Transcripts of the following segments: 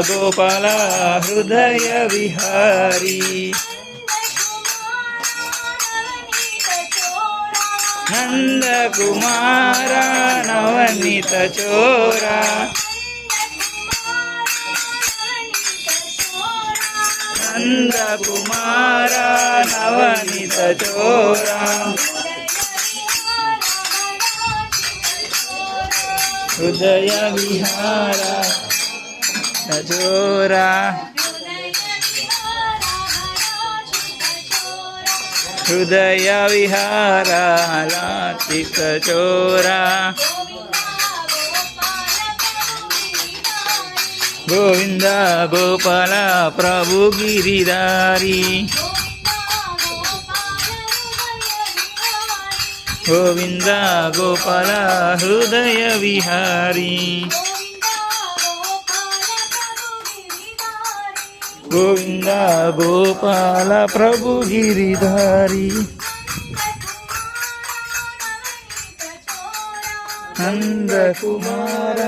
गोपाल हृदय विहारी नंद कुमार नवनीत चोरा नंद कुमार नवनीत चोरा हृदय विहारा चोरा हृदय विहारा लाचित चोरा गोविंद गोपाल प्रभु गिरिधारी गोविंद गोपाल हृदय विहारी गोविंद गोपाल प्रभु गिरिधारी नंद कुमार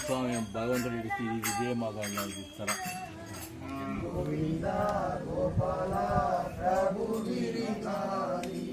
స్వామి భగవంతుడి ఇదే మాకు ఇస్తారా గోవింద గోపాల ప్రభు గిరిధారి